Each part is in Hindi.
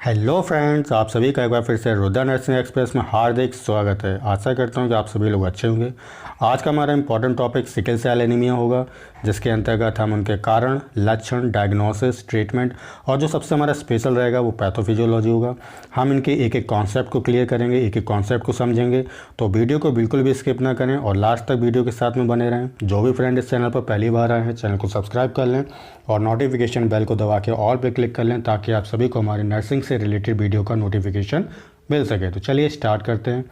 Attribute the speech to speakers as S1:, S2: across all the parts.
S1: हेलो फ्रेंड्स, आप सभी का एक बार फिर से रुद्रा नर्सिंग एक्सप्रेस में हार्दिक स्वागत है। आशा करता हूँ कि आप सभी लोग अच्छे होंगे। आज का हमारा important topic sickle cell anaemia होगा, जिसके अंतर्गत हम उनके कारण, लक्षण, डायग्नोसिस, ट्रीटमेंट और जो सबसे हमारा स्पेशल रहेगा वो पैथोफिजियोलॉजी होगा। हम इनके एक एक कॉन्सेप्ट को क्लियर करेंगे, एक एक कॉन्सेप्ट को समझेंगे। तो वीडियो को बिल्कुल भी स्किप ना करें और लास्ट तक वीडियो के साथ में बने रहें। जो भी फ्रेंड इस चैनल पर पहली बार आए हैं, चैनल को सब्सक्राइब कर लें और नोटिफिकेशन बेल को दबा के ऑल पे क्लिक कर लें, ताकि आप सभी को हमारी नर्सिंग से रिलेटेड वीडियो का नोटिफिकेशन मिल सके। तो चलिए स्टार्ट करते हैं।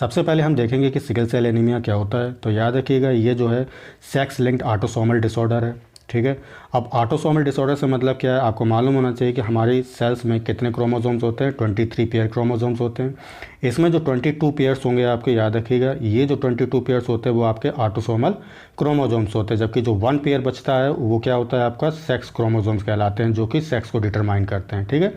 S1: सबसे पहले हम देखेंगे कि सिकल सेल एनीमिया क्या होता है। तो याद रखिएगा, ये जो है सेक्स लिंक्ड ऑटोसोमल डिसऑर्डर है। ठीक है, अब ऑटोसोमल डिसऑर्डर से मतलब क्या है, आपको मालूम होना चाहिए कि हमारी सेल्स में कितने क्रोमोसोम्स होते हैं। 23 पेयर क्रोमोसोम्स होते हैं। इसमें जो 22 पेयर्स होंगे आपके, याद रखिएगा, ये जो 22 पेयर्स होते हैं वो आपके ऑटोसोमल क्रोमोसोम्स होते हैं। जबकि जो 1 पेयर बचता है वो क्या होता है, आपका सेक्स क्रोमोसोम्स कहलाते हैं, जो कि सेक्स को डिटरमाइन करते हैं। ठीक है,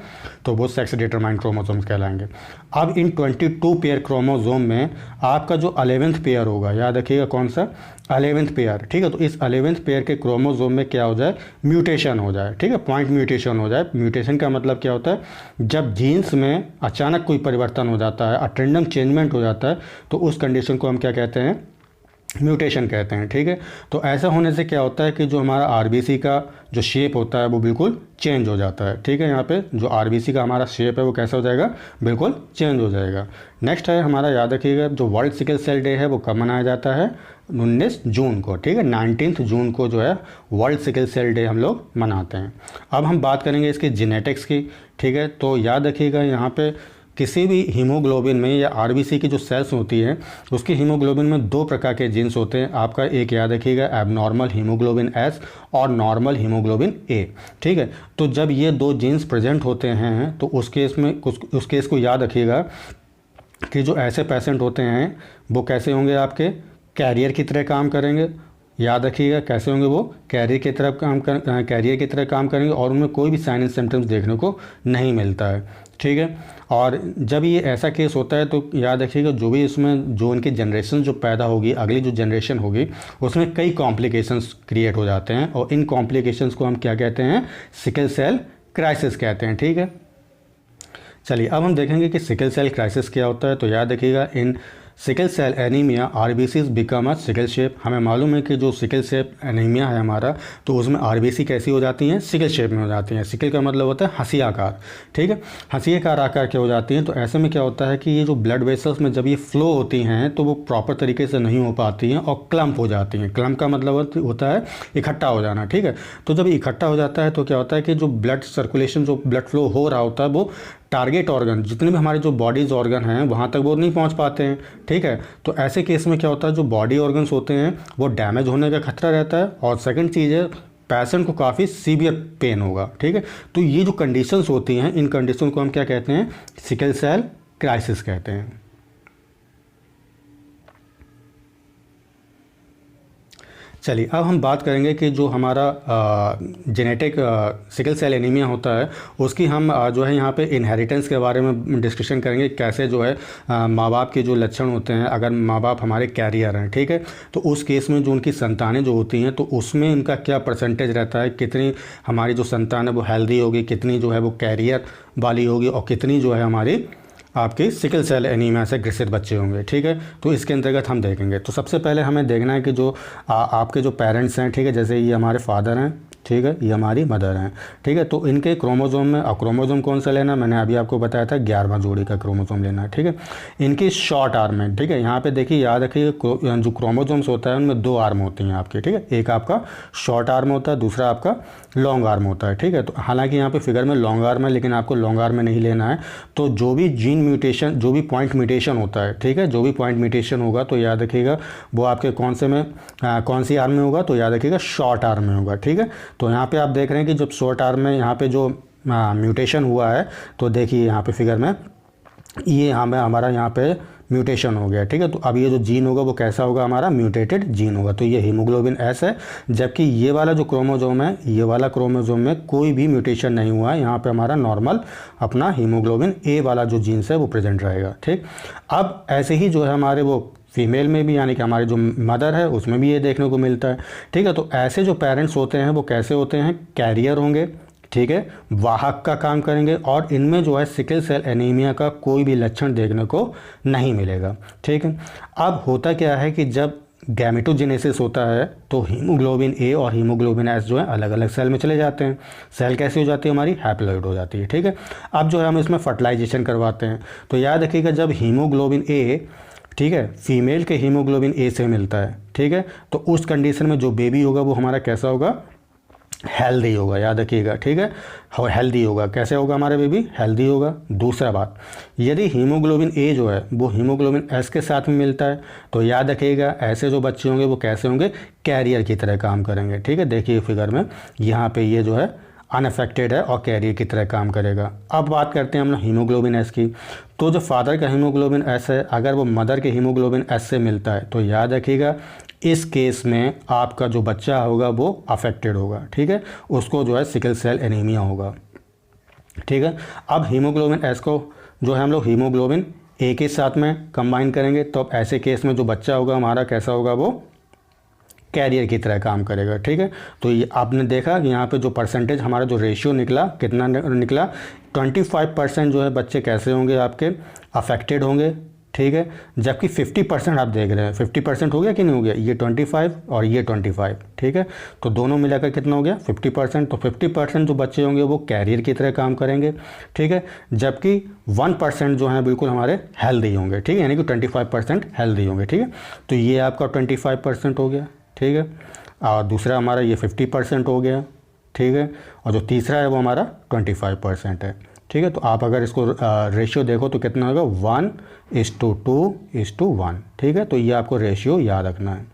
S1: तो वो सेक्स डिटरमाइन क्रोमोसोम्स कहलाएंगे। अब इन 22 पेयर क्रोमोसोम में आपका जो 11th पेयर होगा, याद रखिएगा कौन सा, 11th पेयर। ठीक है, तो इस 11th पेयर के क्रोमोसोम में क्या हो जाए, म्यूटेशन हो जाए। ठीक है, पॉइंट म्यूटेशन हो जाए। म्यूटेशन का मतलब क्या होता है, जब जीन्स में अचानक कोई परिवर्तन हो जाता है, अटेंडम चेंजमेंट हो जाता है, तो उस कंडीशन को हम क्या कहते हैं, म्यूटेशन कहते हैं। ठीक है, तो ऐसा होने से क्या होता है कि जो हमारा आरबीसी का जो शेप होता है वो बिल्कुल चेंज हो जाता है। ठीक है, यहाँ पे जो आरबीसी का हमारा शेप है वो कैसा हो जाएगा, बिल्कुल चेंज हो जाएगा। नेक्स्ट है हमारा, याद रखिएगा, जो वर्ल्ड सिकल सेल डे है वो कब मनाया जाता है, 19 जून को। ठीक है, 19 जून को जो है वर्ल्ड सिकल सेल डे हम लोग मनाते हैं। अब हम बात करेंगे इसकी जेनेटिक्स की। ठीक है, तो याद रखिएगा, यहाँ पे किसी भी हीमोग्लोबिन में या आरबीसी की जो सेल्स होती हैं, उसकी हीमोग्लोबिन में 2 प्रकार के जीन्स होते हैं। आपका एक याद रखिएगा, एबनॉर्मल हीमोग्लोबिन एस और नॉर्मल हीमोग्लोबिन ए। ठीक है, तो जब ये 2 जीन्स प्रेजेंट होते हैं तो उस केस को याद रखिएगा कि जो ऐसे पेशेंट होते हैं वो कैसे होंगे, आपके कैरियर की तरह काम करेंगे। याद रखिएगा, कैसे होंगे, वो कैरियर की तरह काम करेंगे और उनमें कोई भी साइन एंड सिम्टम्स देखने को नहीं मिलता है। ठीक है, और जब ये ऐसा केस होता है तो याद रखिएगा, जो भी इसमें जो इनकी जनरेशन जो पैदा होगी, अगली जो जनरेशन होगी, उसमें कई कॉम्प्लिकेशंस क्रिएट हो जाते हैं और इन कॉम्प्लिकेशंस को हम क्या कहते हैं, सिकल सेल क्राइसिस कहते हैं। ठीक है, चलिए अब हम देखेंगे कि सिकल सेल क्राइसिस क्या होता है। तो याद रखिएगा, in sickle cell anaemia RBCs become a sickle shape. हमें मालूम है कि जो सिकल शेप एनीमिया है हमारा, तो उसमें आरबीसी कैसी हो जाती हैं, सिकल शेप में हो जाती हैं। सिकल का मतलब होता है हंसी आकार। ठीक है, हंसी आकार के हो जाती हैं। तो ऐसे में क्या होता है कि ये जो ब्लड वेसल्स में जब ये फ्लो होती हैं तो वो प्रॉपर तरीके से नहीं हो पाती हैं और क्लम्प हो जाती हैं। क्लम्प का मतलब होता है इकट्ठा हो जाना। ठीक है, तो जब इकट्ठा हो जाता है तो क्या होता है कि जो ब्लड सर्कुलेशन, जो ब्लड फ्लो हो रहा होता है, वो टारगेट ऑर्गन, जितने भी हमारे जो बॉडीज ऑर्गन हैं वहाँ तक वो नहीं पहुँच पाते हैं। ठीक है, तो ऐसे केस में क्या होता है, जो बॉडी ऑर्गन्स होते हैं वो डैमेज होने का खतरा रहता है। और सेकंड चीज़ है, पेशेंट को काफ़ी सीवियर पेन होगा। ठीक है, तो ये जो कंडीशंस होती हैं, इन कंडीशन को हम क्या कहते हैं, सिकल सेल क्राइसिस कहते हैं। चलिए अब हम बात करेंगे कि जो हमारा जेनेटिक सिकल सेल एनीमिया होता है, उसकी हम जो है यहाँ पे इनहेरिटेंस के बारे में डिस्कशन करेंगे। कैसे जो है माँ बाप के जो लक्षण होते हैं, अगर माँ बाप हमारे कैरियर हैं, ठीक है, तो उस केस में जो उनकी संतानें जो होती हैं, तो उसमें इनका क्या परसेंटेज रहता है, कितनी हमारी जो संतान है वो हेल्दी होगी, कितनी जो है वो कैरियर वाली होगी और कितनी जो है हमारी आपके सिकल सेल एनीमिया से ग्रसित बच्चे होंगे। ठीक है, तो इसके अंतर्गत हम देखेंगे। तो सबसे पहले हमें देखना है कि जो आपके जो पेरेंट्स हैं, ठीक है, जैसे ये हमारे फादर हैं, ठीक है, ये हमारी मदर हैं। ठीक है, तो इनके क्रोमोसोम में, और क्रोमोसोम कौन सा लेना, मैंने अभी आपको बताया था 11वां जोड़ी का क्रोमोसोम लेना है। ठीक है, इनकी शॉर्ट आर्म है। ठीक है, यहाँ पे देखिए, याद रखिए, जो क्रोमोसोम्स होता है उनमें 2 आर्म होती हैं आपकी। ठीक है, एक आपका शॉर्ट आर्म होता है, दूसरा आपका लॉन्ग आर्म होता है। ठीक है, तो हालांकि यहाँ पे फिगर में लॉन्ग आर्म है, लेकिन आपको लॉन्ग आर्म में नहीं लेना है। तो जो भी जीन म्यूटेशन, जो भी पॉइंट म्यूटेशन होता है, ठीक है, जो भी पॉइंट म्यूटेशन होगा, तो याद रखिएगा वो आपके कौन सी आर्म में होगा, तो याद रखिएगा शॉर्ट आर्म में होगा। ठीक है, तो यहाँ पे आप देख रहे हैं कि जब शॉर्ट आर्म में यहाँ पे जो म्यूटेशन हुआ है, तो देखिए यहाँ पे फिगर में ये हमारा यहाँ पे म्यूटेशन हो गया। ठीक है, तो अब ये जो जीन होगा वो कैसा होगा, हमारा म्यूटेटेड जीन होगा। तो ये हीमोग्लोबिन एस है, जबकि ये वाला जो क्रोमोसोम है, ये वाला क्रोमोसोम में कोई भी म्यूटेशन नहीं हुआ है। यहाँ पे हमारा नॉर्मल अपना हीमोग्लोबिन ए वाला जो जीन्स है वो प्रेजेंट रहेगा। ठीक, अब ऐसे ही जो है हमारे वो फीमेल में भी, यानी कि हमारे जो मदर है उसमें भी ये देखने को मिलता है। ठीक है, तो ऐसे जो पेरेंट्स होते हैं वो कैसे होते हैं, कैरियर होंगे। ठीक है, वाहक का काम करेंगे और इनमें जो है सिकल सेल एनीमिया का कोई भी लक्षण देखने को नहीं मिलेगा। ठीक है, अब होता क्या है कि जब गैमेटोजेनेसिस होता है तो हीमोग्लोबिन ए और हीमोग्लोबिन एस जो है अलग अलग सेल में चले जाते हैं। सेल कैसी हो जाती है हमारी, हैप्लॉइड हो जाती है। ठीक है, अब जो है हम इसमें फर्टिलाइजेशन करवाते हैं। तो याद रखिएगा जब हीमोग्लोबिन ए, ठीक है, फीमेल के हीमोग्लोबिन ए से मिलता है, ठीक है, तो उस कंडीशन में जो बेबी होगा वो हमारा कैसा होगा, हेल्दी होगा। याद रखिएगा, ठीक है, हेल्दी होगा। कैसे होगा हमारा बेबी, हेल्दी होगा। दूसरा बात, यदि हीमोग्लोबिन ए जो है वो हीमोग्लोबिन एस के साथ में मिलता है तो याद रखिएगा ऐसे जो बच्चे होंगे वो कैसे होंगे, कैरियर की तरह काम करेंगे। ठीक है, देखिए फिगर में यहाँ पे ये जो है अनअफेक्टेड है और कैरियर की तरह काम करेगा। अब बात करते हैं हम लोग हीमोग्लोबिन एस की। तो जो फादर का हीमोग्लोबिन एस है अगर वो मदर के हीमोग्लोबिन एस से मिलता है तो याद रखिएगा इस केस में आपका जो बच्चा होगा वो अफेक्टेड होगा। ठीक है, उसको जो है सिकल सेल एनीमिया होगा। ठीक है, अब हीमोग्लोबिन एस को जो है हम लोग हीमोग्लोबिन ए के साथ में कंबाइन करेंगे तो अब ऐसे केस में जो बच्चा होगा हमारा कैसा होगा, वो कैरियर की तरह काम करेगा। ठीक है, तो ये आपने देखा कि यहाँ पे जो परसेंटेज हमारा जो रेशियो निकला, कितना निकला, 25% जो है बच्चे कैसे होंगे आपके, अफेक्टेड होंगे। ठीक है, जबकि 50% आप देख रहे हैं, 50% हो गया कि नहीं हो गया, ये 25 और ये 25। ठीक है, तो दोनों मिलाकर कितना हो गया, 50%। तो 50% जो बच्चे होंगे वो कैरियर की तरह काम करेंगे। ठीक है, जबकि 1% जो है बिल्कुल हमारे हेल्दी होंगे। ठीक है, यानी कि 25% हेल्दी होंगे। ठीक है, तो ये आपका 25% हो गया। ठीक है, और दूसरा हमारा ये 50% हो गया। ठीक है, और जो तीसरा है वो हमारा 25% है। ठीक है, तो आप अगर इसको रेशियो देखो तो कितना होगा, 1:2:1। ठीक है, तो ये आपको रेशियो याद रखना है।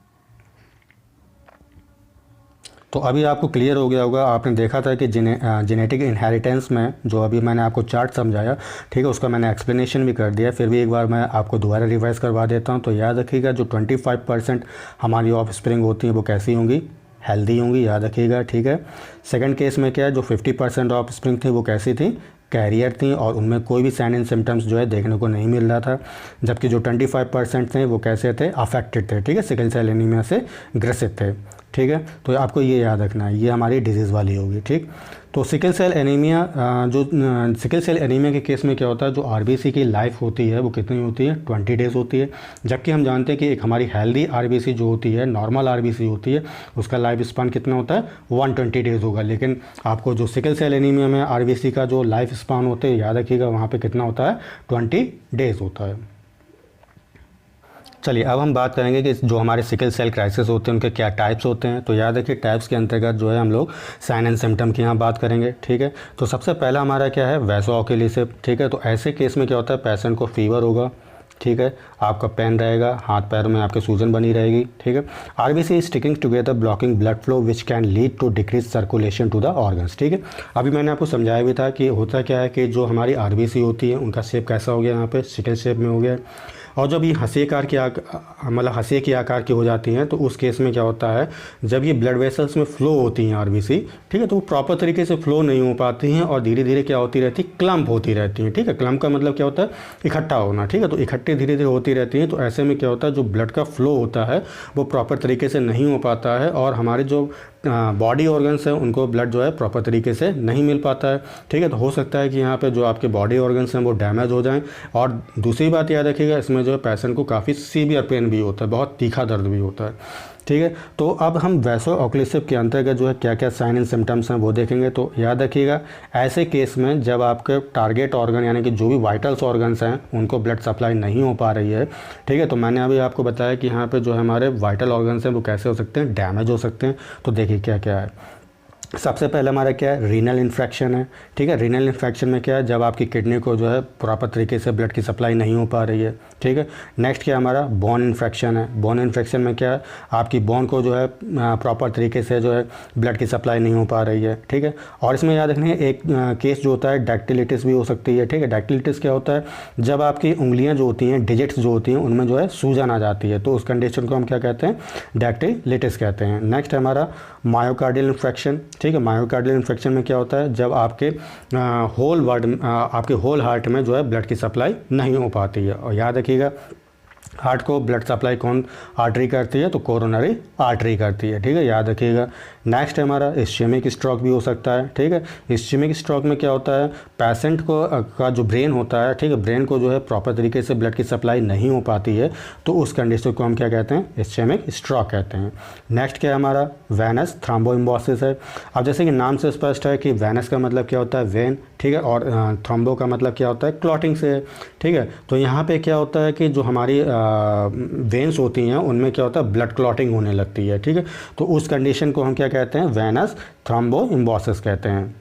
S1: तो अभी आपको क्लियर हो गया होगा, आपने देखा था कि जेनेटिक इनहेरिटेंस में जो अभी मैंने आपको चार्ट समझाया, ठीक है, उसका मैंने एक्सप्लेनेशन भी कर दिया, फिर भी एक बार मैं आपको दोबारा रिवाइज़ करवा देता हूँ। तो याद रखिएगा जो 25% हमारी ऑफ स्प्रिंग होती हैं वो कैसी होंगी, हेल्दी होंगी। याद रखिएगा। ठीक है, सेकंड केस में क्या है, जो 50% ऑफ स्प्रिंग थी वो कैसी थी, कैरियर थी और उनमें कोई भी साइन एंड सिम्टम्स जो है देखने को नहीं मिल रहा था। जबकि जो 25% थे वो कैसे थे, अफेक्टेड थे। ठीक है, सिकल सेल एनीमिया से ग्रसित थे। ठीक है, तो आपको ये याद रखना है, ये हमारी डिजीज़ वाली होगी। ठीक, तो sickle cell anaemia sickle cell anaemia के केस में क्या होता है, जो आरबीसी की लाइफ होती है वो कितनी होती है, 20 डेज़ होती है। जबकि हम जानते हैं कि एक हमारी हेल्दी आरबीसी जो होती है, नॉर्मल आरबीसी होती है, उसका लाइफ स्पान कितना होता है, 120 डेज़ होगा। लेकिन आपको जो सिकल सेल एनीमिया में आरबीसी का जो लाइफ स्पान होता है, याद रखिएगा वहाँ पर कितना होता है, 20 डेज़ होता है। चलिए अब हम बात करेंगे कि जो हमारे सिकल सेल क्राइसिस होते हैं उनके क्या टाइप्स होते हैं। तो याद रखिए टाइप्स के अंतर्गत जो है हम लोग साइन एंड सिम्टम की यहाँ बात करेंगे। ठीक है, तो सबसे पहला हमारा क्या है, वैसोऑक्यूलेसिस। ठीक है, तो ऐसे केस में क्या होता है, पेशेंट को फीवर होगा। ठीक है, आपका पेन रहेगा, हाथ पैरों में आपके सूजन बनी रहेगी। ठीक है, RBC sticking together blocking blood flow which can lead to decrease circulation to the organs. ठीक है, अभी मैंने आपको समझाया भी था कि होता क्या है कि जो हमारी आरबीसी होती है उनका शेप कैसा हो गया, यहाँ पे सिकल शेप में हो गया। और जब ये हंसी आकार की मतलब हंसी के आकार की हो जाती हैं तो उस केस में क्या होता है, जब ये ब्लड वेसल्स में फ़्लो होती हैं आरबीसी, ठीक है, तो वो प्रॉपर तरीके से फ़्लो नहीं हो पाती हैं और धीरे धीरे क्या होती रहती है, क्लम्प होती रहती हैं। ठीक है, क्लम्प का मतलब क्या होता है, इकट्ठा होना। ठीक है, तो इकट्ठे धीरे धीरे होती रहती हैं। तो ऐसे में क्या होता है, जो ब्लड का फ़्लो होता है वो प्रॉपर तरीके से नहीं हो पाता है और हमारे जो बॉडी ऑर्गन्स हैं उनको ब्लड जो है प्रॉपर तरीके से नहीं मिल पाता है। ठीक है, तो हो सकता है कि यहाँ पे जो आपके बॉडी ऑर्गन्स हैं वो डैमेज हो जाएं। और दूसरी बात याद रखिएगा, इसमें जो है पेशेंट को काफ़ी सीवियर पेन भी होता है, बहुत तीखा दर्द भी होता है। ठीक है, तो अब हम वैसोऑक्यूलेसिस के अंतर्गत जो है क्या क्या साइन एंड सिम्टम्स हैं वो देखेंगे। तो याद रखिएगा ऐसे केस में जब आपके टारगेट ऑर्गन यानी कि जो भी वाइटल्स ऑर्गन्स हैं उनको ब्लड सप्लाई नहीं हो पा रही है। ठीक है, तो मैंने अभी आपको बताया कि यहाँ पे जो हमारे वाइटल ऑर्गन्स हैं वो कैसे हो सकते हैं, डैमेज हो सकते हैं। तो देखिए क्या क्या है। सबसे पहले हमारा क्या है, रीनल इन्फेक्शन है। ठीक है, रीनल इन्फेक्शन में क्या है, जब आपकी किडनी को जो है प्रॉपर तरीके से ब्लड की सप्लाई नहीं हो पा रही है। ठीक है, नेक्स्ट क्या हमारा बोन इन्फेक्शन है। बोन इन्फेक्शन में क्या है, आपकी बोन को जो है प्रॉपर तरीके से जो है ब्लड की सप्लाई नहीं हो पा रही है। ठीक है, और इसमें याद रखना है एक केस जो होता है डैक्टिलिटिस भी हो सकती है। ठीक है, डैक्टिलिटिस क्या होता है, जब आपकी उंगलियाँ जो होती हैं, डिजिट्स जो होती हैं, उनमें जो है सूजन आ जाती है, तो उस कंडीशन को हम क्या कहते हैं, डैक्टिलिटिस कहते हैं। नेक्स्ट है हमारा मायोकार्डियल इन्फेक्शन। ठीक है, मायोकार्डियल इन्फेक्शन में क्या होता है, जब आपके आपके होल हार्ट में जो है ब्लड की सप्लाई नहीं हो पाती है। और याद रखिएगा हार्ट को ब्लड सप्लाई कौन आर्टरी करती है, तो कोरोनरी आर्टरी करती है, ठीक है, याद रखिएगा। नेक्स्ट है हमारा इस्चेमिक स्ट्रोक भी हो सकता है, ठीक है। इस्चेमिक स्ट्रोक में क्या होता है, पेशेंट को का जो ब्रेन होता है, ठीक है, ब्रेन को जो है प्रॉपर तरीके से ब्लड की सप्लाई नहीं हो पाती है, तो उस कंडीशन को हम क्या कहते हैं, इस्चेमिक स्ट्रोक कहते हैं। नेक्स्ट क्या है हमारा, वेनस थ्रोम्बोइम्बोसिस है। अब जैसे कि नाम से स्पष्ट है कि वेनस का मतलब क्या होता है, वेन, ठीक है, और थ्रोम्बो का मतलब क्या होता है, क्लॉटिंग से है, ठीक है। तो यहाँ पे क्या होता है कि जो हमारी वेन्स होती हैं उनमें क्या होता है, ब्लड क्लॉटिंग होने लगती है, ठीक है। तो उस कंडीशन को हम क्या कहते हैं, वेनस थ्रोम्बोइम्बोसिस कहते हैं।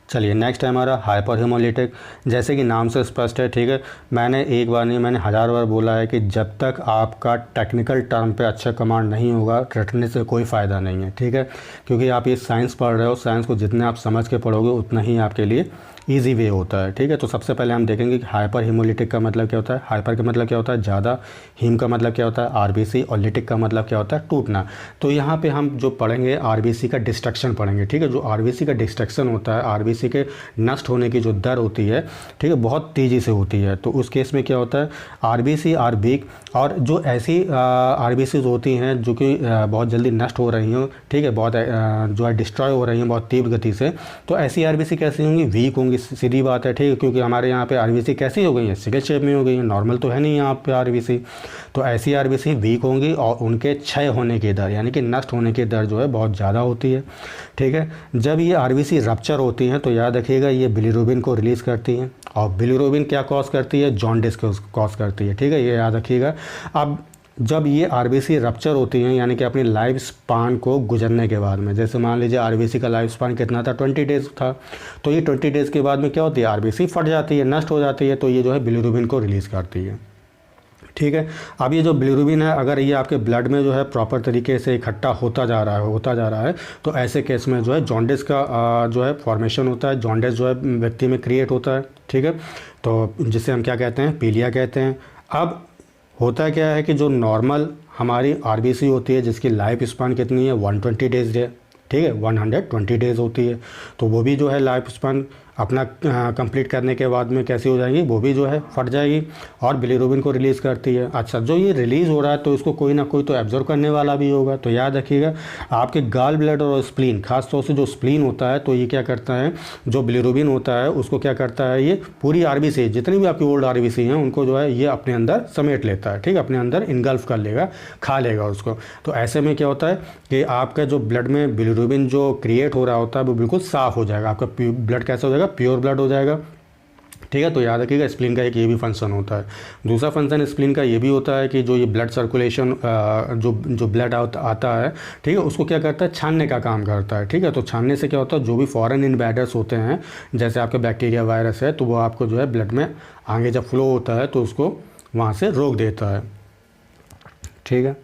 S1: चलिए नेक्स्ट है हमारा हाइपर हेमोलिटिक। जैसे कि नाम से स्पष्ट है, ठीक है, मैंने एक बार नहीं, मैंने 1000 बार बोला है कि जब तक आपका टेक्निकल टर्म पे अच्छा कमांड नहीं होगा, रटने से कोई फ़ायदा नहीं है, ठीक है। क्योंकि आप ये साइंस पढ़ रहे हो, साइंस को जितने आप समझ के पढ़ोगे उतना ही आपके लिए ईजी वे होता है, ठीक है। तो सबसे पहले हम देखेंगे कि हाइपर हीमोलिटिक का मतलब क्या होता है। हाइपर का मतलब क्या होता है, ज़्यादा, हीम का मतलब क्या होता है, आरबीसी, और लिटिक का मतलब क्या होता है, टूटना। तो यहाँ पे हम जो पढ़ेंगे आरबीसी का डिस्ट्रक्शन पढ़ेंगे, ठीक है। जो आरबीसी का डिस्ट्रक्शन होता है, आरबीसी के नष्ट होने की जो दर होती है, ठीक है, बहुत तेज़ी से होती है। तो उस केस में क्या होता है, आरबीसी आर वीक, और जो ऐसी आरबीसी होती हैं जो कि बहुत जल्दी नष्ट हो रही हैं, ठीक है, बहुत जो है डिस्ट्रॉय हो रही हैं बहुत तीव्र गति से, तो ऐसी आरबीसी कैसी होंगी, वीक होंगी, सीधी बात है, ठीक है। क्योंकि हमारे यहाँ पे आरबीसी कैसी हो गई है, सिकल शेप में हो गई है, नॉर्मल तो है नहीं यहाँ पे आरबीसी। तो ऐसी आरबीसी वीक होंगी और उनके क्षय होने की दर, यानी कि नष्ट होने की दर जो है बहुत ज़्यादा होती है, ठीक है। जब ये आरबीसी रप्चर होती हैं तो याद रखिएगा ये बिलीरुबिन को रिलीज़ करती हैं, और बिलीरुबिन क्या कॉज करती है, जॉन्डिस को कॉज करती है, ठीक है, ये याद रखिएगा। अब जब ये आरबीसी रप्चर होती हैं, यानी कि अपनी लाइफ स्पान को गुजरने के बाद में, जैसे मान लीजिए आरबीसी का लाइफ स्पान कितना था, 20 डेज़ था, तो ये 20 डेज़ के बाद में क्या होती है, आरबीसी फट जाती है, नष्ट हो जाती है, तो ये जो है बिलीरुबिन को रिलीज़ करती है, ठीक है। अब ये जो बिलीरुबिन है, अगर ये आपके ब्लड में जो है प्रॉपर तरीके से इकट्ठा होता जा रहा है, तो ऐसे केस में जो है जॉन्डिस का जो है फॉर्मेशन होता है, जॉन्डिस जो है व्यक्ति में क्रिएट होता है, ठीक है। तो जिसे हम क्या कहते हैं, पीलिया कहते हैं। अब होता क्या है कि जो नॉर्मल हमारी आरबीसी होती है जिसकी लाइफ स्पान कितनी है, 120 डेज़ है, ठीक है, 120 डेज़ होती है, तो वो भी जो है लाइफ स्पान अपना कंप्लीट करने के बाद में कैसी हो जाएगी, वो भी जो है फट जाएगी और बिलीरुबिन को रिलीज़ करती है। अच्छा, जो ये रिलीज़ हो रहा है तो इसको कोई ना कोई तो एब्जॉर्व करने वाला भी होगा। तो याद रखिएगा आपके गाल ब्लैडर और स्प्लीन, खास तौर से जो स्प्लीन होता है, तो ये क्या करता है, जो बिलीरुबिन होता है उसको क्या करता है, ये पूरी आरबीसी, जितनी भी आपकी ओल्ड आरबीसी हैं उनको जो है ये अपने अंदर समेट लेता है, ठीक है, अपने अंदर इनगल्फ कर लेगा, खा लेगा उसको। तो ऐसे में क्या होता है कि आपका जो ब्लड में बिलीरुबिन जो क्रिएट हो रहा होता है वो बिल्कुल साफ़ हो जाएगा, आपका ब्लड कैसा हो जाएगा, प्योर ब्लड हो जाएगा, ठीक है। तो याद रखिएगा स्प्लीन का एक ये भी फंक्शन होता है। दूसरा फंक्शन स्प्लीन का ये भी होता है कि जो ये ब्लड सर्कुलेशन जो ब्लड आता है, ठीक है, उसको क्या करता है, छानने का काम करता है, ठीक है। तो छानने से क्या होता है, जो भी फॉरेन इन्वेडर्स होते हैं, जैसे आपके बैक्टीरिया, वायरस है, तो वो आपको जो है ब्लड में आगे जब फ्लो होता है तो उसको वहाँ से रोक देता है, ठीक है।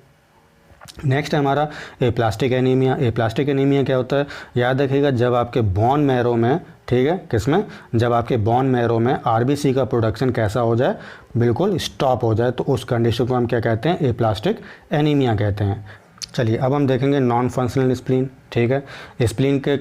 S1: नेक्स्ट है हमारा एप्लास्टिक एनीमिया। एप्लास्टिक एनीमिया क्या होता है, याद रखिएगा जब आपके बोन मैरो में, ठीक है, किसमें, जब आपके बोन मैरो में आरबीसी का प्रोडक्शन कैसा हो जाए, बिल्कुल स्टॉप हो जाए, तो उस कंडीशन को हम क्या कहते हैं, एप्लास्टिक एनीमिया कहते हैं। चलिए अब हम देखेंगे नॉन फंक्शनल स्प्लीन, ठीक है। स्प्लीन के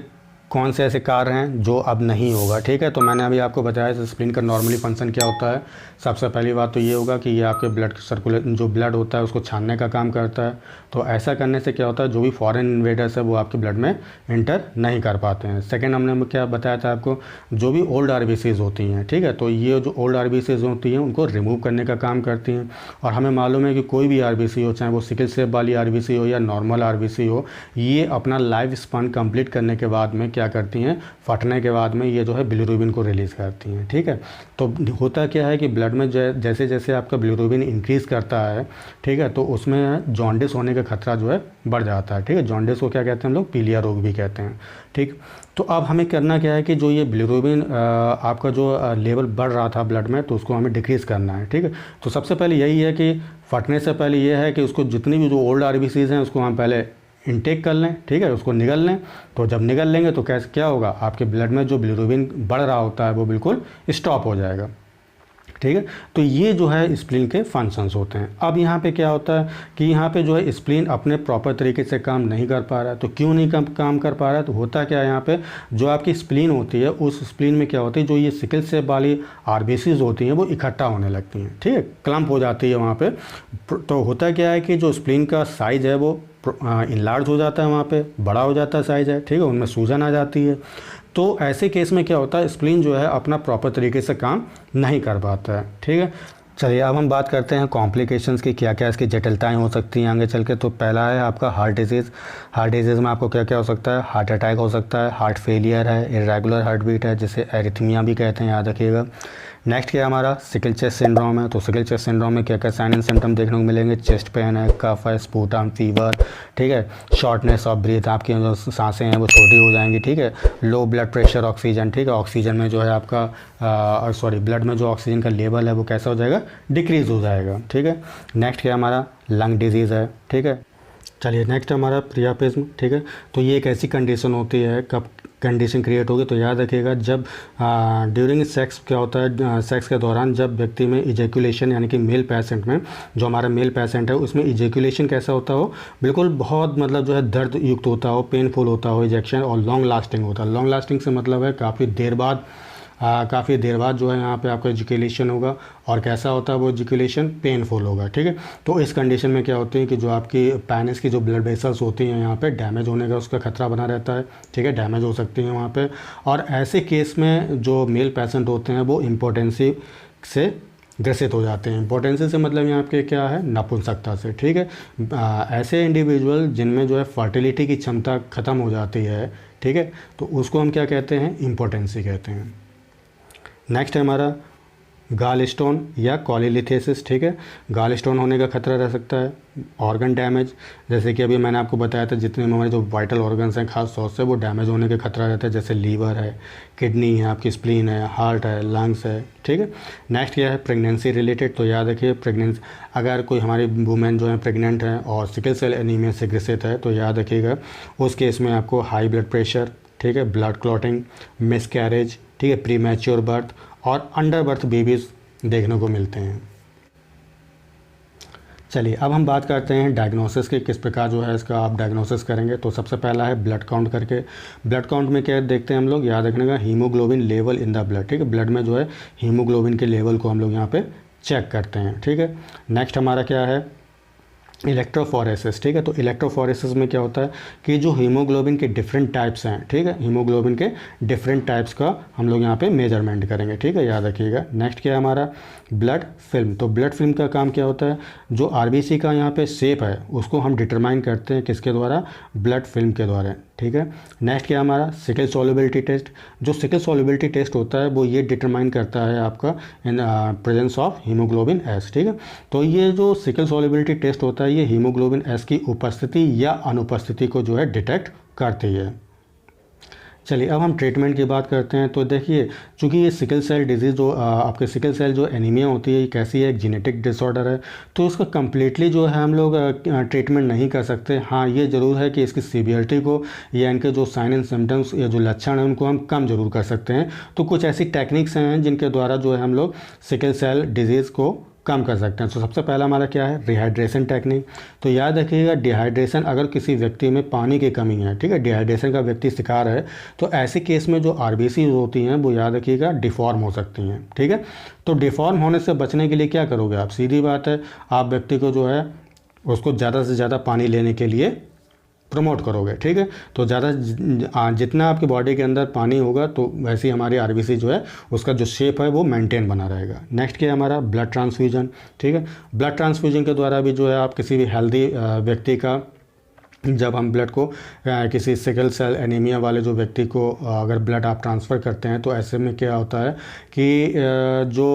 S1: कौन से ऐसे कार्य हैं जो अब नहीं होगा, ठीक है। तो मैंने अभी आपको बताया स्प्लीन का नॉर्मली फंक्शन क्या होता है। सबसे पहली बात तो ये होगा कि ये आपके ब्लड सर्कुलेशन, जो ब्लड होता है उसको छानने का काम करता है। तो ऐसा करने से क्या होता है, जो भी फॉरेन इन्वेडर्स है वो आपके ब्लड में इंटर नहीं कर पाते हैं। सेकेंड हमने क्या बताया था आपको, जो भी ओल्ड आरबीसीज होती हैं, ठीक है, तो ये जो ओल्ड आरबीसीज होती हैं उनको रिमूव करने का काम करती हैं। और हमें मालूम है कि कोई भी आरबीसी हो, चाहे वो सिकल सेल वाली आरबीसी हो या नॉर्मल आरबीसी हो, ये अपना लाइफ स्पान कंप्लीट करने के बाद में क्या करती हैं, फटने के बाद में ये जो है बिलीरुबिन को रिलीज़ करती हैं, ठीक है। तो होता क्या है कि ब्लड में जैसे जैसे आपका बिलीरुबिन इंक्रीज़ करता है, ठीक है, तो उसमें जॉन्डिस होने का खतरा जो है बढ़ जाता है, ठीक है। जॉन्डिस को क्या कहते हैं हम लोग, पीलिया रोग भी कहते हैं, ठीक। तो अब हमें करना क्या है कि जो ये बिलीरुबिन आपका जो लेवल बढ़ रहा था ब्लड में, तो उसको हमें डिक्रीज़ करना है, ठीक है। तो सबसे पहले यही है कि फटने से पहले ये है कि उसको जितनी भी जो ओल्ड आरबीसीज हैं उसको हम पहले इनटेक कर लें, ठीक है, उसको निगल लें। तो जब निगल लेंगे तो क्या होगा, आपके ब्लड में जो बिलीरुबिन बढ़ रहा होता है वो बिल्कुल स्टॉप हो जाएगा, ठीक है। तो ये जो है स्प्लीन के फंक्शंस होते हैं। अब यहाँ पे क्या होता है कि यहाँ पे जो है स्प्लीन अपने प्रॉपर तरीके से काम नहीं कर पा रहा है। तो क्यों नहीं काम कर पा रहा है, तो होता क्या है यहाँ पे जो आपकी स्प्लीन होती है उस स्प्लीन में क्या होती है, जो ये सिकल सेल वाली आरबीसीज होती हैं वो इकट्ठा होने लगती हैं, ठीक है, क्लम्प हो जाती है वहाँ पे। तो होता क्या है कि जो स्प्लीन का साइज़ है वो इनलार्ज हो जाता है, वहाँ पे बड़ा हो जाता है साइज़ है, ठीक है, उनमें सूजन आ जाती है। तो ऐसे केस में क्या होता है, स्प्लीन जो है अपना प्रॉपर तरीके से काम नहीं कर पाता है, ठीक है। चलिए अब हम बात करते हैं कॉम्प्लिकेशंस की, क्या क्या इसकी जटिलताएं हो सकती हैं आगे चल के। तो पहला है आपका हार्ट डिजीज़। हार्ट डिजीज़ में आपको क्या क्या हो सकता है, हार्ट अटैक हो सकता है, हार्ट फेलियर है, इरेगुलर हार्ट बीट है जिसे एरिथमिया भी कहते हैं, याद रखिएगा। नेक्स्ट क्या है हमारा सिकल चेस्ट सिंड्रोम है। तो सिकल चेस्ट सिंड्रोम में क्या क्या साइन एंड सिम्टम देखने को मिलेंगे, चेस्ट पेन है, कफ है, स्पूटम, फीवर, ठीक है, शॉर्टनेस ऑफ ब्रीथ, आपकी जो सांसें हैं वो छोटी हो जाएंगी, ठीक है, लो ब्लड प्रेशर, ऑक्सीजन, ठीक है, ऑक्सीजन में जो है आपका ब्लड में जो ऑक्सीजन का लेवल है वो कैसा हो जाएगा, डिक्रीज हो जाएगा, ठीक है। नेक्स्ट क्या हमारा लंग डिजीज़ है, ठीक है। चलिए नेक्स्ट हमारा प्रियापिज्म, ठीक है। तो ये एक ऐसी कंडीशन होती है, कब कंडीशन क्रिएट होगी, तो याद रखिएगा जब ड्यूरिंग सेक्स क्या होता है, सेक्स के दौरान जब व्यक्ति में इजैकुलेशन यानी कि मेल पेशेंट में, जो हमारा मेल पेशेंट है उसमें इजैकुलेशन कैसा होता हो, बिल्कुल बहुत मतलब जो है दर्द युक्त होता हो, पेनफुल होता हो इजेक्शन, और लॉन्ग लास्टिंग होता है। लॉन्ग लास्टिंग से मतलब है काफ़ी देर बाद जो है यहाँ पे आपका इजैकुलेशन होगा, और कैसा होता है वो इजैकुलेशन, पेनफुल होगा, ठीक है। तो इस कंडीशन में क्या होती है कि जो आपकी पेनिस की जो ब्लड वेसल्स होती हैं यहाँ पे डैमेज होने का उसका खतरा बना रहता है, ठीक है, डैमेज हो सकती हैं वहाँ पे। और ऐसे केस में जो मेल पेशेंट होते हैं वो इम्पोर्टेंसी से ग्रसित हो जाते हैं। इम्पोर्टेंसी से मतलब यहाँ पे क्या है, नपुंसकता से, ठीक है। ऐसे इंडिविजुअल जिनमें जो है फर्टिलिटी की क्षमता ख़त्म हो जाती है, ठीक है, तो उसको हम क्या कहते हैं, इम्पोर्टेंसी कहते हैं। नेक्स्ट है हमारा गाल स्टोन या कॉलीलिथेसिस, ठीक है। गाल स्टोन होने का खतरा रह सकता है। ऑर्गन डैमेज, जैसे कि अभी मैंने आपको बताया था जितने हमारे जो वाइटल ऑर्गन्स हैं खास तौर से वो डैमेज होने का खतरा रहता है, जैसे लीवर है, किडनी है, आपकी स्प्लीन है, हार्ट है, लंग्स है, ठीक है। नेक्स्ट क्या है प्रेगनेंसी रिलेटेड। तो याद रखिए प्रेगनेंसी, अगर कोई हमारी वुमेन जो है प्रेग्नेंट है और सिकल सेल एनीमिया से ग्रसित है तो याद रखिएगा उस केस में आपको हाई ब्लड प्रेशर, ठीक है, ब्लड क्लॉटिंग, मिसकैरेज, ठीक है, प्री मैच्योर बर्थ और अंडर बर्थ बेबीज़ देखने को मिलते हैं। चलिए अब हम बात करते हैं डायग्नोसिस के, किस प्रकार जो है इसका आप डायग्नोसिस करेंगे। तो सबसे पहला है ब्लड काउंट करके। ब्लड काउंट में क्या देखते हैं हम लोग, याद रखने का haemoglobin level in the blood, ठीक है, ब्लड में जो है हीमोग्लोबिन के लेवल को हम लोग यहाँ पे चेक करते हैं, ठीक है। नेक्स्ट हमारा क्या है इलेक्ट्रोफोरेसिस, ठीक है। तो इलेक्ट्रोफोरेसिस में क्या होता है कि जो हीमोग्लोबिन के डिफरेंट टाइप्स हैं, ठीक है, हीमोग्लोबिन के डिफरेंट टाइप्स का हम लोग यहाँ पे मेजरमेंट करेंगे, ठीक है, याद रखिएगा। नेक्स्ट क्या है हमारा ब्लड फिल्म। तो ब्लड फिल्म का काम क्या होता है, जो आरबीसी का यहाँ पे शेप है उसको हम डिटरमाइन करते हैं किसके द्वारा, ब्लड फिल्म के द्वारा, ठीक है। नेक्स्ट क्या हमारा सिकल सॉल्युबिलिटी टेस्ट। जो सिकल सॉल्युबिलिटी टेस्ट होता है वो ये डिटरमाइन करता है आपका in presence of haemoglobin S, ठीक है। तो ये जो सिकल सॉल्युबिलिटी टेस्ट होता है ये हीमोग्लोबिन एस की उपस्थिति या अनुपस्थिति को जो है डिटेक्ट करती है। चलिए अब हम ट्रीटमेंट की बात करते हैं। तो देखिए चूँकि ये सिकल सेल डिजीज़ जो आपके सिकल सेल जो एनीमिया होती है ये कैसी है, एक जेनेटिक डिसऑर्डर है, तो उसका कम्प्लीटली जो है हम लोग ट्रीटमेंट नहीं कर सकते। हाँ ये ज़रूर है कि इसकी सीवियरिटी को या इनके जो साइन एंड सिम्टम्स या जो लक्षण हैं उनको हम कम ज़रूर कर सकते हैं। तो कुछ ऐसी टेक्निक्स हैं जिनके द्वारा जो है हम लोग सिकल सेल डिजीज़ को कम कर सकते हैं। तो सबसे पहला हमारा क्या है रिहाइड्रेशन टेक्निक। तो याद रखिएगा डिहाइड्रेशन, अगर किसी व्यक्ति में पानी की कमी है, ठीक है, डिहाइड्रेशन का व्यक्ति शिकार है, तो ऐसे केस में जो आरबीसी होती हैं वो याद रखिएगा डिफॉर्म हो सकती हैं, ठीक है। तो डिफॉर्म होने से बचने के लिए क्या करोगे आप, सीधी बात है आप व्यक्ति को जो है उसको ज़्यादा से ज़्यादा पानी लेने के लिए प्रमोट करोगे, ठीक है। तो जितना आपकी बॉडी के अंदर पानी होगा तो वैसे ही हमारी आरबीसी जो है उसका जो शेप है वो मेंटेन बना रहेगा। नेक्स्ट क्या है हमारा ब्लड ट्रांसफ्यूजन, ठीक है। ब्लड ट्रांसफ्यूजन के द्वारा भी जो है आप किसी भी हेल्दी व्यक्ति का, जब हम ब्लड को किसी सिकल सेल एनीमिया वाले जो व्यक्ति को अगर ब्लड आप ट्रांसफ़र करते हैं तो ऐसे में क्या होता है कि जो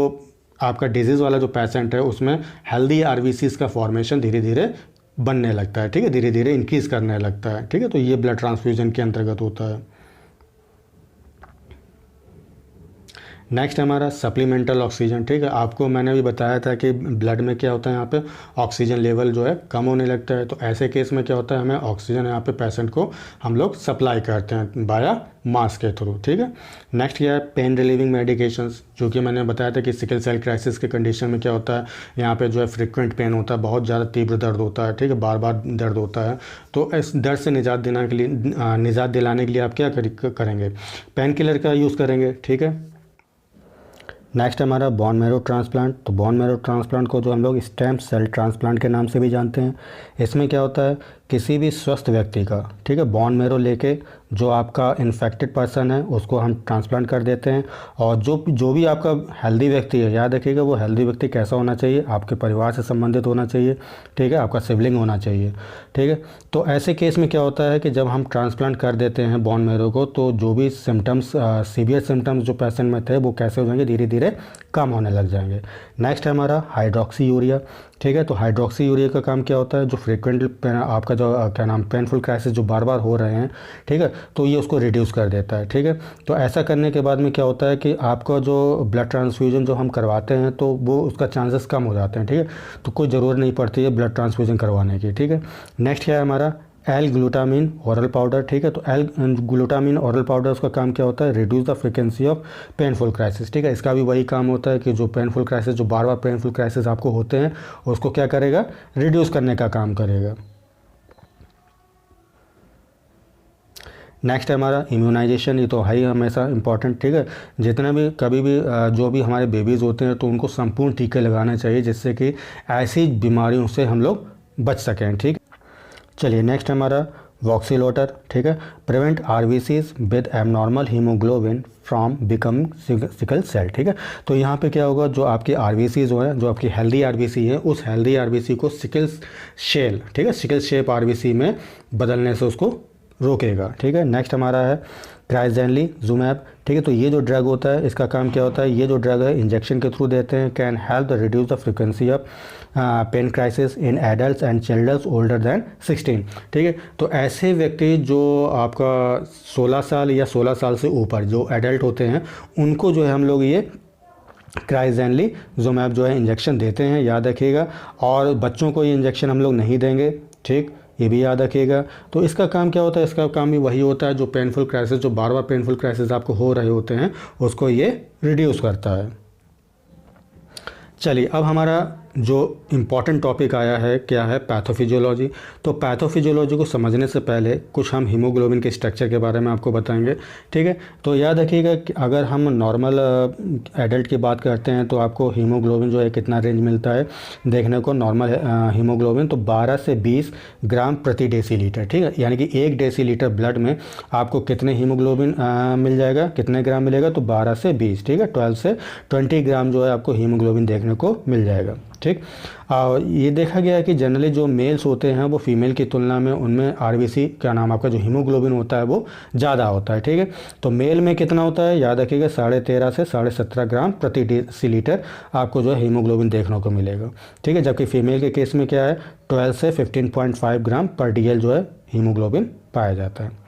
S1: आपका डिजीज़ वाला जो पेशेंट है उसमें हेल्दी आरबीसीज़ का फॉर्मेशन धीरे धीरे बनने लगता है, ठीक है, धीरे धीरे इंक्रीज़ करने लगता है, ठीक है। तो ये ब्लड ट्रांसफ्यूजन के अंतर्गत होता है। नेक्स्ट हमारा सप्लीमेंटल ऑक्सीजन, ठीक है। आपको मैंने भी बताया था कि ब्लड में क्या होता है, यहाँ पे ऑक्सीजन लेवल जो है कम होने लगता है, तो ऐसे केस में क्या होता है, हमें ऑक्सीजन यहाँ पे पेशेंट को हम लोग सप्लाई करते हैं बाया मास्क के थ्रू, ठीक है। नेक्स्ट क्या है, पेन रिलीविंग मेडिकेशंस, जो कि मैंने बताया था कि सिकल सेल क्राइसिस के कंडीशन में क्या होता है, यहाँ पे जो है फ्रिक्वेंट पेन होता है, बहुत ज़्यादा तीव्र दर्द होता है, ठीक है, बार बार दर्द होता है। तो इस दर्द से निजात दिलाने के लिए आप क्या करेंगे, पेन किलर का यूज़ करेंगे, ठीक है। नेक्स्ट हमारा बोन मैरो ट्रांसप्लांट। तो बोन मैरो ट्रांसप्लांट को जो हम लोग स्टेम सेल ट्रांसप्लांट के नाम से भी जानते हैं। इसमें क्या होता है, किसी भी स्वस्थ व्यक्ति का, ठीक है, बोन मैरो लेके जो आपका इन्फेक्टेड पर्सन है उसको हम ट्रांसप्लांट कर देते हैं। और जो भी आपका हेल्दी व्यक्ति है, याद रखिएगा वो हेल्दी व्यक्ति कैसा होना चाहिए, आपके परिवार से संबंधित होना चाहिए, ठीक है, आपका सिबलिंग होना चाहिए, ठीक है। तो ऐसे केस में क्या होता है कि जब हम ट्रांसप्लांट कर देते हैं बोन मैरो को, तो जो भी सिम्टम्स, सीवियर सिम्टम्स जो पेशेंट में थे वो कैसे हो जाएंगे, धीरे धीरे कम होने लग जाएंगे। नेक्स्ट है हमारा हाइड्रोक्सी यूरिया, ठीक है। तो हाइड्रोक्सी यूरिया का काम क्या होता है, जो फ्रिक्वेंट आपका जो क्या नाम पेनफुल क्राइसिस जो बार बार हो रहे हैं, ठीक है, तो ये उसको रिड्यूस कर देता है, ठीक है। तो ऐसा करने के बाद में क्या होता है कि आपका जो ब्लड ट्रांसफ्यूजन जो हम करवाते हैं तो वो उसका चांसेस कम हो जाते हैं, ठीक है। तो कोई ज़रूरत नहीं पड़ती है ब्लड ट्रांसफ्यूजन करवाने की, ठीक है। नेक्स्ट क्या है हमारा एल ग्लूटामिन ओरल पाउडर, ठीक है। तो एल ग्लूटामिन ओरल पाउडर, उसका काम क्या होता है, reduce the frequency of painful crisis, ठीक है। इसका भी वही काम होता है कि जो पेनफुल क्राइसिस, जो बार बार पेनफुल क्राइसिस आपको होते हैं, उसको क्या करेगा, रिड्यूस करने का काम करेगा। नेक्स्ट है हमारा इम्यूनाइजेशन। ये तो है ही हमेशा इंपॉर्टेंट, ठीक है। जितने भी कभी भी जो भी हमारे बेबीज़ होते हैं तो उनको संपूर्ण टीके लगाने चाहिए, जिससे कि ऐसी बीमारियों से हम लोग बच सकें, ठीक। चलिए नेक्स्ट हमारा वॉक्सीलोटर, ठीक है। Prevent RBCs with abnormal haemoglobin from becoming sickle cell, ठीक है। तो यहाँ पे क्या होगा, जो आपकी आरबीसी जो है, जो आपकी हेल्दी आरबीसी है, उस हेल्दी आरबीसी को सिकल शेल, ठीक है, सिकल शेप आरबीसी में बदलने से उसको रोकेगा, ठीक है। नेक्स्ट हमारा है क्राइजेनलीजुमैब, ठीक है। तो ये जो ड्रग होता है, इसका काम क्या होता है, ये जो ड्रग है इंजेक्शन के थ्रू देते हैं, can help the reduce the frequency of pain crisis in adults and childrens older than 16, ठीक है। तो ऐसे व्यक्ति जो आपका 16 साल या 16 साल से ऊपर जो एडल्ट होते हैं, उनको जो है हम लोग ये क्राइजेनलीजुमैब जो है इंजेक्शन देते हैं, याद रखिएगा। और बच्चों को ये इंजेक्शन हम लोग नहीं देंगे, ठीक, ये भी याद रखिएगा। तो इसका काम क्या होता है, इसका काम भी वही होता है, जो पेनफुल क्राइसिस, जो बार बार पेनफुल क्राइसिस आपको हो रहे होते हैं, उसको ये रिड्यूस करता है। चलिए अब हमारा जो इम्पॉर्टेंट टॉपिक आया है, क्या है, पैथोफिजियोलॉजी। तो पैथोफिजियोलॉजी को समझने से पहले कुछ हम हीमोग्लोबिन के स्ट्रक्चर के बारे में आपको बताएंगे, ठीक है। तो याद रखिएगा कि अगर हम नॉर्मल एडल्ट की बात करते हैं तो आपको हीमोग्लोबिन जो है कितना रेंज मिलता है देखने को, नॉर्मल हीमोग्लोबिन तो 12 से 20 ग्राम प्रति डेसीलीटर, ठीक है। यानी कि 1 डेसीलीटर ब्लड में आपको कितने हीमोग्लोबिन मिल जाएगा, कितने ग्राम मिलेगा, तो 12 से 20, ठीक है, 12 से 20 ग्राम जो है आपको हीमोग्लोबिन देखने को मिल जाएगा, ठीक। ये देखा गया है कि जनरली जो मेल्स होते हैं वो फीमेल की तुलना में उनमें आरबीसी क्या नाम आपका जो हीमोग्लोबिन होता है वो ज़्यादा होता है, ठीक है। तो मेल में कितना होता है, याद रखिएगा 13.5 से 17.5 ग्राम प्रति डेसीलीटर आपको जो है हीमोग्लोबिन देखने को मिलेगा, ठीक है। जबकि फीमेल के केस में क्या है, 12 से 15.5 ग्राम पर डीएल जो है हीमोग्लोबिन पाया जाता है,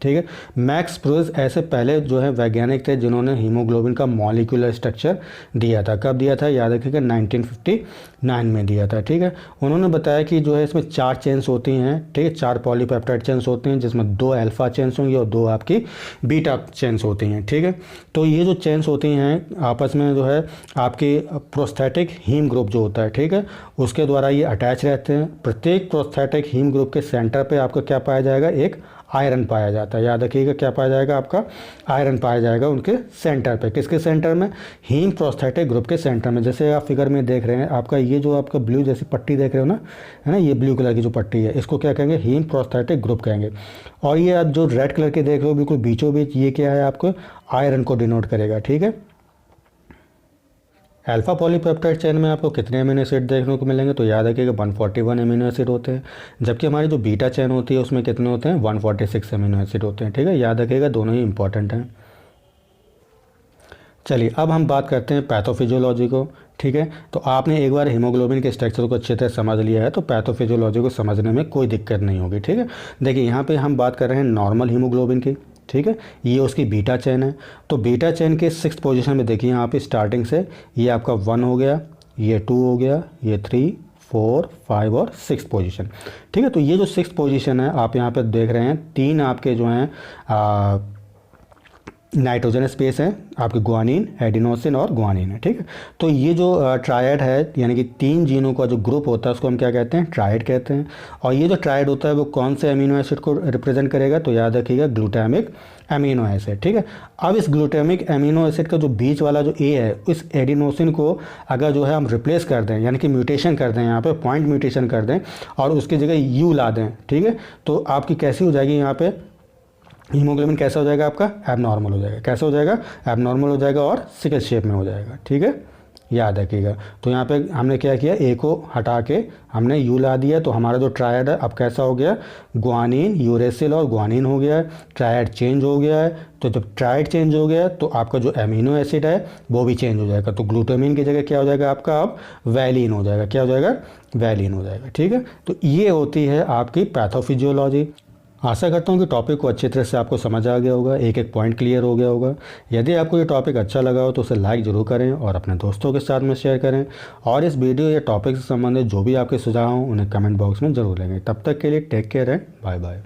S1: ठीक है। मैक्स प्रूस ऐसे पहले जो है वैज्ञानिक थे जिन्होंने हीमोग्लोबिन का मॉलिक्यूलर स्ट्रक्चर दिया था। कब दिया था, याद रखिएगा 1959 में दिया था, ठीक है। उन्होंने बताया कि जो है इसमें 4 चेन्स होती हैं, ठीक है, 4 पॉलीपेप्टाइड चेन्स होती हैं, जिसमें 2 अल्फा चेन्स होंगी और 2 आपकी बीटा चेन्स होती हैं, ठीक है। तो ये जो चेन्स होती हैं आपस में जो है आपकी प्रोस्थेटिक हीम ग्रुप जो होता है, ठीक है, उसके द्वारा ये अटैच रहते हैं। प्रत्येक प्रोस्थेटिक हीम ग्रुप के सेंटर पर आपका क्या पाया जाएगा, एक आयरन पाया जाता है, याद रखिएगा क्या पाया जाएगा, आपका आयरन पाया जाएगा उनके सेंटर पे। किसके सेंटर में, हीम प्रोस्थेटिक ग्रुप के सेंटर में। जैसे आप फिगर में देख रहे हैं, आपका ये जो आपका ब्लू जैसी पट्टी देख रहे हो ना, है ना, ये ब्लू कलर की जो पट्टी है, इसको क्या कहेंगे, हीम प्रोस्थेटिक ग्रुप कहेंगे। और ये आप जो रेड कलर के देख रहे हो बिल्कुल बीचों बीच, ये क्या है, आपको आयरन को डिनोट करेगा, ठीक है। अल्फा पॉलीपेप्टाइड चेन में आपको कितने अमीनो एसिड देखने को मिलेंगे, तो याद रखिएगा 141 अमीनो एसिड होते हैं। जबकि हमारी जो बीटा चेन होती है उसमें कितने होते हैं, 146 अमीनो एसिड होते हैं, ठीक है। याद रखिएगा दोनों ही इंपॉर्टेंट हैं। चलिए अब हम बात करते हैं पैथोफिजियोलॉजी को, ठीक है। तो आपने एक बार हीमोग्लोबिन के स्ट्रक्चर को अच्छे तरह समझ लिया है तो पैथोफिजियोलॉजी को समझने में कोई दिक्कत नहीं होगी, ठीक है। देखिए यहाँ पे हम बात कर रहे हैं नॉर्मल हीमोग्लोबिन की, ठीक है, ये उसकी बीटा चेन है। तो बीटा चेन के 6th पोजीशन में देखिए यहाँ पे स्टार्टिंग से ये आपका 1 हो गया, ये 2 हो गया, ये 3, 4, 5 और 6 पोजीशन। ठीक है, तो ये जो 6 पोजीशन है आप यहाँ पे देख रहे हैं, 3 आपके जो हैं नाइट्रोजन स्पेस है, आपके गुआनिन, एडिनोसिन और गुआनिन है। ठीक है, तो ये जो ट्रायड है यानी कि 3 जीनों का जो ग्रुप होता है उसको हम क्या कहते हैं, ट्रायड कहते हैं। और ये जो ट्रायड होता है वो कौन से अमीनो एसिड को रिप्रेजेंट करेगा, तो याद रखिएगा ग्लूटामिक अमीनो एसिड। ठीक है, अब इस ग्लूटामिक अमीनो एसिड का जो बीच वाला जो ए है, इस एडिनोसिन को अगर जो है हम रिप्लेस कर दें यानी कि म्यूटेशन कर दें, यहाँ पे पॉइंट म्यूटेशन कर दें और उसकी जगह यू ला दें, ठीक है, तो आपकी कैसी हो जाएगी, यहाँ पे हीमोग्लोबिन कैसा हो जाएगा, आपका एबनॉर्मल हो जाएगा। कैसा हो जाएगा, एबनॉर्मल हो जाएगा और सिकल शेप में हो जाएगा। ठीक है, याद रखिएगा। तो यहाँ पे हमने क्या किया, ए को हटा के हमने यू ला दिया, तो हमारा जो ट्रायड है अब कैसा हो गया, गुआनिन, यूरेसिल और गुआनिन हो गया है। ट्रायड चेंज हो गया है, तो जब ट्रायड चेंज हो गया तो आपका जो एमिनो एसिड है वो भी चेंज हो जाएगा। तो ग्लूटामिन की जगह क्या हो जाएगा आपका, अब वैलिन हो जाएगा। क्या हो जाएगा, वैलिन हो जाएगा। ठीक है, तो ये होती है आपकी पैथोफिजियोलॉजी। आशा करता हूँ कि टॉपिक को अच्छी तरह से आपको समझ आ गया होगा, एक एक पॉइंट क्लियर हो गया होगा। यदि आपको ये टॉपिक अच्छा लगा हो तो उसे लाइक ज़रूर करें और अपने दोस्तों के साथ में शेयर करें। और इस वीडियो या टॉपिक से संबंधित जो भी आपके सुझाव हों उन्हें कमेंट बॉक्स में ज़रूर लेंगे। तब तक के लिए take care and bye bye.